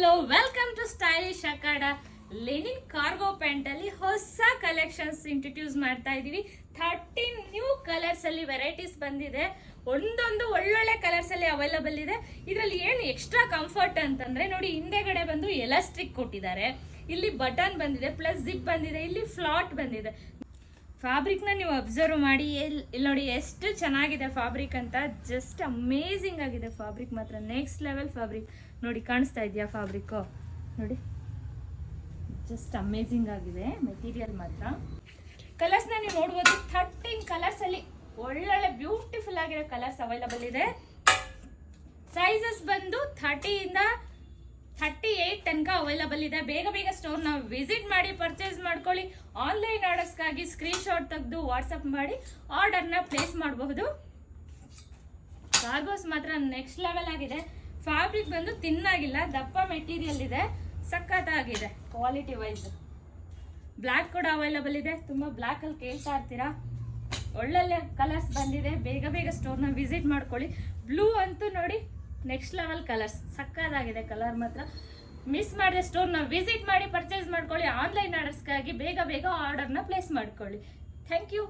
Hello welcome to stylish Akhada. Linen cargo pant ಅಲ್ಲಿ ಹೊಸ collections introduce ಮಾಡ್ತಾ ಇದೀವಿ. 13 ನ್ಯೂ ಕಲರ್ಸ್ ಅಲ್ಲಿ ವೆರೈಟೀಸ್ ಬಂದಿದೆ. ಒಂದೊಂದು ಒಳ್ಳೊಳ್ಳೆ ಕಲರ್ಸ್ ಅಲ್ಲಿ ಅವೈಲಬಲ್ ಇದೆ. ಇದರಲ್ಲಿ ಏನು ಎಕ್ಸ್ಟ್ರಾ ಕಂಫರ್ಟ್ ಅಂತಂದ್ರೆ ನೋಡಿ, ಹಿಂದೆಗಡೆ ಬಂದು ಎಲಾಸ್ಟಿಕ್ ಕೊಟ್ಟಿದ್ದಾರೆ, ಇಲ್ಲಿ ಬಟನ್ ಬಂದಿದೆ, ಪ್ಲಸ್ ಜಿಪ್ ಬಂದಿದೆ, ಇಲ್ಲಿ ಫ್ಲಾಟ್ ಬಂದಿದೆ. ಫ್ಯಾಬ್ರಿಕ್ ನ ನೀವು ಅಬ್ಸರ್ವ್ ಮಾಡಿ, ಇಲ್ಲಿ ನೋಡಿ ಎಷ್ಟು ಚೆನ್ನಾಗಿದೆ ಫ್ಯಾಬ್ರಿಕ್ ಅಂತ. ಜಸ್ಟ್ ಅಮೇಝಿಂಗ್ ಆಗಿದೆ ಫ್ಯಾಬ್ರಿಕ್, ಮಾತ್ರ ನೆಕ್ಸ್ಟ್ ಲೆವೆಲ್ ಫ್ಯಾಬ್ರಿಕ್. ನೋಡಿ ಕಾಣಿಸ್ತಾ ಇದೆಯಾ ಫ್ಯಾಬ್ರಿಕ್? ನೋಡಿ ಜಸ್ಟ್ ಅಮೇಝಿಂಗ್ ಆಗಿದೆ ಮೆಟೀರಿಯಲ್ ಮಾತ್ರ. ಕಲರ್ಸ್ ನ ನೀವು ನೋಡ್ಬೋದು, 13 ಕಲರ್ಸ್ ಅಲ್ಲಿ ಒಳ್ಳೊಳ್ಳೆ ಬ್ಯೂಟಿಫುಲ್ ಆಗಿರೋ ಕಲರ್ಸ್ ಅವೈಲಬಲ್ ಇದೆ. ಸೈಜಸ್ ಬಂದು 30 ಇಂದ 38 ತನಕ ಅವೈಲಬಲ್ ಇದೆ. ಬೇಗ ಬೇಗ ಸ್ಟೋರ್ ನ ವಿಸಿಟ್ ಮಾಡಿ ಪರ್ಚೇಸ್ ಮಾಡ್ಕೊಳ್ಳಿ. ಆನ್ಲೈನ್ ಆರ್ಡರ್ಸ್ಗಾಗಿ ಸ್ಕ್ರೀನ್ ಶಾಟ್ ತೆಗೆದು ವಾಟ್ಸ್ಆಪ್ ಮಾಡಿ ಆರ್ಡರ್ ನ ಪ್ಲೇಸ್ ಮಾಡಬಹುದು. ಕಾರ್ಗೋಸ್ ಮಾತ್ರ ನೆಕ್ಸ್ಟ್ ಲೆವೆಲ್ ಆಗಿದೆ. ಫ್ಯಾಬ್ರಿಕ್ ಬಂದು ತಿನ್ನಾಗಿಲ್ಲ, ದಪ್ಪ ಮೆಟೀರಿಯಲ್ ಇದೆ, ಸಖತ್ತಾಗಿದೆ ಕ್ವಾಲಿಟಿ ವೈಸ್. ಬ್ಲ್ಯಾಕ್ ಕೂಡ ಅವೈಲಬಲ್ ಇದೆ. ತುಂಬಾ ಬ್ಲ್ಯಾಕ್ ಅಲ್ಲಿ ಕೇಳ್ತಾ ಇರ್ತೀರಾ, ಒಳ್ಳೊಳ್ಳೆ ಕಲರ್ಸ್ ಬಂದಿದೆ. ಬೇಗ ಬೇಗ ಸ್ಟೋರ್ ನ ವಿಸಿಟ್ ಮಾಡ್ಕೊಳ್ಳಿ. ಬ್ಲೂ ಅಂತೂ ನೋಡಿ ನೆಕ್ಸ್ಟ್ ಲೆವೆಲ್ ಕಲರ್ಸ್, ಸಕ್ಕತ್ತಾಗಿದೆ ಕಲರ್ ಮಾತ್ರ. ಮಿಸ್ ಮಾಡಿದ್ರೆ ಸ್ಟೋರ್ ನ ವಿಸಿಟ್ ಮಾಡಿ ಪರ್ಚೇಸ್ ಮಾಡ್ಕೊಳ್ಳಿ. ಆನ್ಲೈನ್ ಆರ್ಡರ್ಸ್ಗಾಗಿ ಬೇಗ ಬೇಗ ಆರ್ಡರ್ ನ ಪ್ಲೇಸ್ ಮಾಡ್ಕೊಳ್ಳಿ. Thank you.